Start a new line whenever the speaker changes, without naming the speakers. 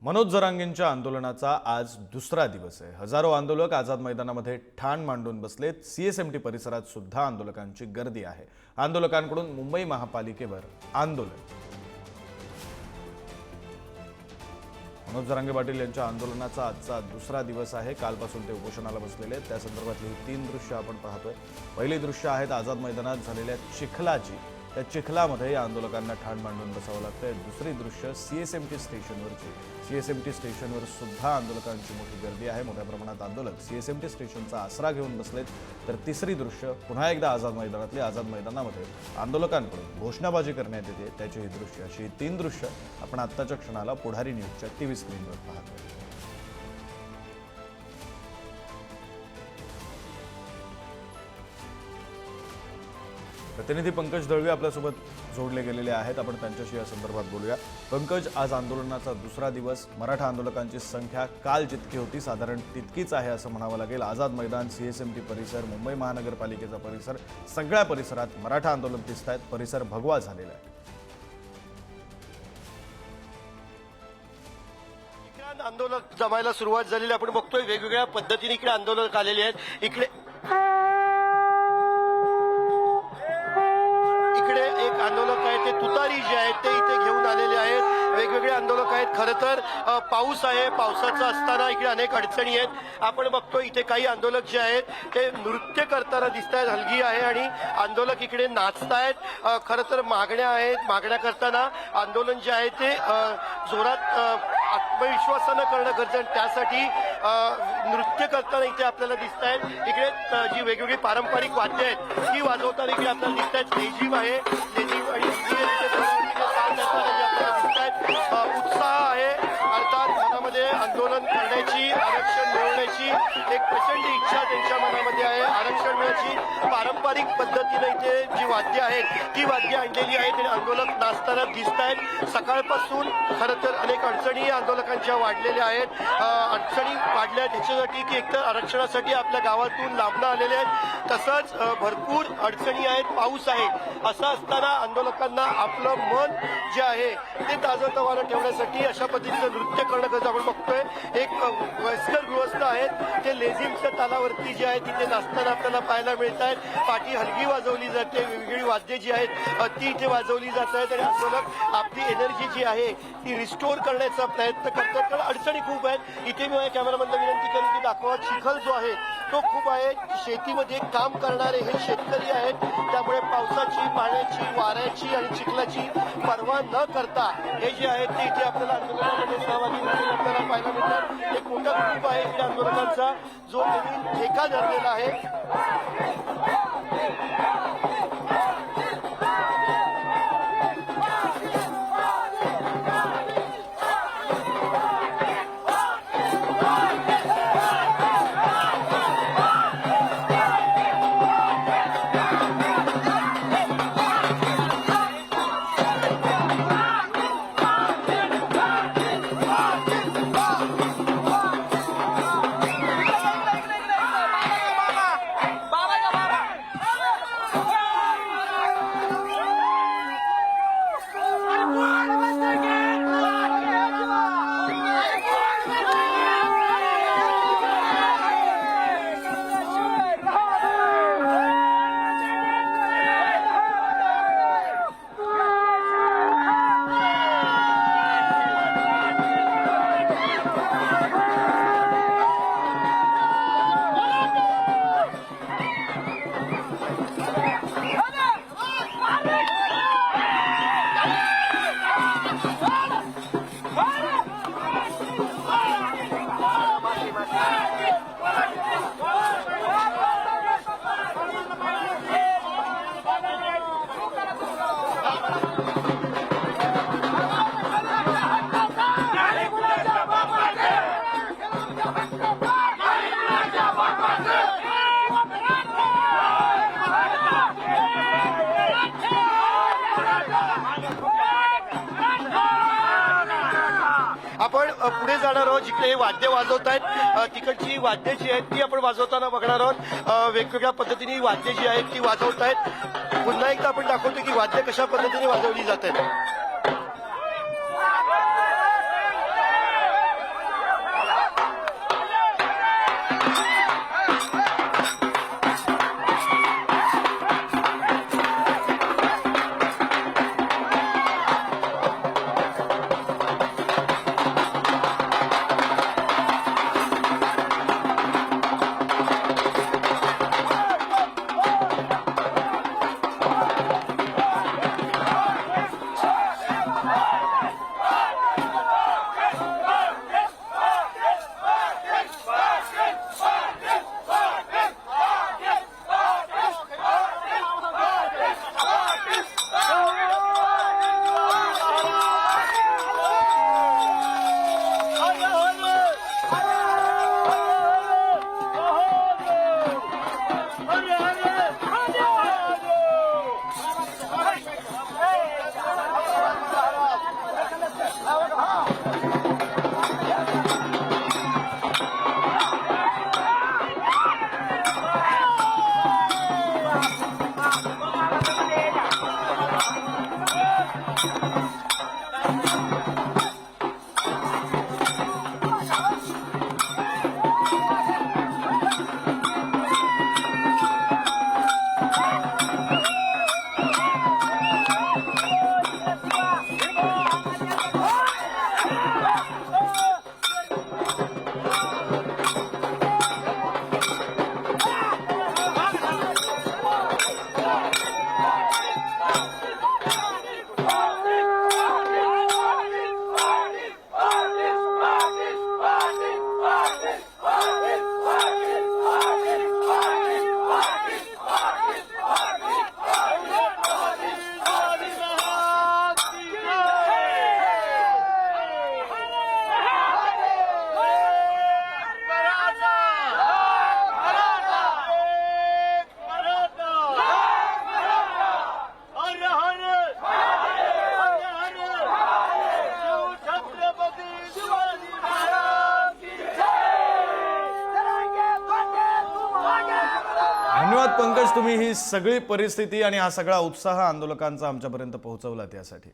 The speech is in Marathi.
मनोज जरांगेंच्या आंदोलनाचा आज दुसरा दिवस आहे। हजारो आंदोलक आझाद मैदानामध्ये ठाण मांडून बसलेत। सीएसएमटी परिसरात सुद्धा आंदोलकांची गर्दी आहे। आंदोलकांकडून मुंबई महापालिकेवर आंदोलन। मनोज जरांगे पाटील यांच्या आंदोलनाचा आजचा दुसरा दिवस आहे। कालपासून ते उपोषणाला बसलेले आहेत। त्या संदर्भातली तीन दृश्य आपण पाहतोय। पहिली दृश्य आहेत आझाद मैदानात झालेल्या चिखलाची। त्या चिखलामध्ये या आंदोलकांना ठाण मांडून बसावं लागतंय। दुसरी दृश्य सीएसएमटी स्टेशनवरची। सीएसएमटी स्टेशनवर सुद्धा आंदोलकांची मोठी गर्दी आहे। मोठ्या प्रमाणात आंदोलक सीएसएमटी स्टेशनचा आसरा घेऊन बसलेत। तर तिसरी दृश्य पुन्हा एकदा आझाद मैदानातली। आझाद मैदानामध्ये आंदोलकांकडून घोषणाबाजी करण्यात येते, त्याची ही दृश्य। अशी तीन दृश्य आपण आत्ताच्या क्षणाला पुढारी न्यूजच्या टीव्ही स्क्रीनवर पाहतोय। प्रतिनिधी पंकज दळवी आपल्यासोबत जोडले गेलेले आहेत। आपण त्यांच्याशी या संदर्भात बोलूया। पंकज, आज आंदोलनाचा दुसरा दिवस। मराठा आंदोलकांची संख्या काल जितकी होती साधारण तितकीच आहे असं म्हणावं लागेल। आझाद मैदान, सीएसएमटी परिसर, मुंबई महानगरपालिकेचा परिसर, सगळ्या परिसरात मराठा आंदोलक दिसत आहेत। परिसर भगवा झालेला आहे।
आंदोलक जमायला सुरुवात झालेली आपण बघतोय। वेगवेगळ्या पद्धतीने इकडे आंदोलक आलेले आहेत। इकडे एक आंदोलक आहे, ते तुतारी जे आहेत ते इथे घेऊन आलेले आहेत। वेगवेगळे आंदोलक आहेत। खरं तर पाऊस आहे, पावसाचा असताना इकडे अनेक अडचणी आहेत। आपण बघतो इथे काही आंदोलक जे आहेत ते नृत्य करताना दिसत आहेत। हलगी आहे आणि आंदोलक इकडे नाचतायत। खरं तर मागण्या आहेत। मागण्या करताना आंदोलन जे आहे ते जोरात आत्मविश्वासानं करणं गरजेचं आहे। त्यासाठी नृत्य करताना इथे आपल्याला दिसत आहेत। इकडे जी वेगवेगळी पारंपरिक वाद्य आहेत ती वाजवताना इकडे आपल्याला दिसत आहेत। लेझीम आहे, लेझीम आणि उत्साह आहे। अर्थात मनामध्ये आंदोलन करण्याची, आरक्षण मिळवण्याची एक प्रचंड इच्छा त्यांच्या मनामध्ये आहे। आरक्षण मिळण्याची पारंपरिक पद्धतीने इथे जी वाद्य आहेत ती वाद्य आणलेली आहेत आणि आंदोलक नाचताना दिसत आहेत। सकाळपासून खरं तर अनेक अडचणी आंदोलकांच्या वाढलेल्या आहेत। अडचणी वाढल्या याच्यासाठी की एकतर आरक्षणासाठी आपल्या गावातून लांबणं आलेले आहेत, तसंच भरपूर अडचणी आहेत, पाऊस आहे। असं असताना आंदोलकांना आपलं मन जे आहे ते ताजंतवानं ठेवण्यासाठी अशा पद्धतीचं नृत्य करणं गरजेचं आपण बघतोय। एक वयस्कर गृहस्थ आहेत, ते लेझिमच्या तालावरती जे आहे तिथे नाचताना आपल्याला पाहायला मिळत आहेत। पाठी हलगी वाजवली जाते, वेगवेगळी वाद्ये जी आहेत ती इथे वाजवली जात आहेत आणि आंदोलक आपली एनर्जी जी आहे ती रिस्टोर करण्याचा प्रयत्न करतात। कारण अडचणी खूप आहेत। इथे मी कॅमेरामॅनला विनंती करून की दाखवा, चिखल जो आहे तो खूप आहे। शेतीमध्ये काम करणारे हे शेतकरी आहेत, त्यामुळे पावसाची, पाण्याची, वाऱ्याची आणि चिखलाची पर्वा न करता हे जे आहे ते इथे आपल्याला आंदोलनामध्ये सहभागी झालेले आपल्याला पाहायला मिळतात। एक मोठा ग्रुप आहे इकडे आंदोलकांचा जो त्यांनी ठेका धरलेला आहे। आपण पुढे जाणार आहोत जिकडे वाद्य वाजवत आहेत तिकडची वाद्य जी आहेत ती आपण वाजवताना बघणार आहोत। वेगवेगळ्या पद्धतीने वाद्य जी आहेत ती वाजवत आहेत। पुन्हा एकदा आपण दाखवतो की वाद्य कशा पद्धतीने वाजवली जात आहेत।
धन्यवाद पंकज, तुम्ही ही सगळी परिस्थिती आणि हा सगळा उत्साह आंदोलकांचा आमच्यापर्यंत पोहोचवला त्यासाठी.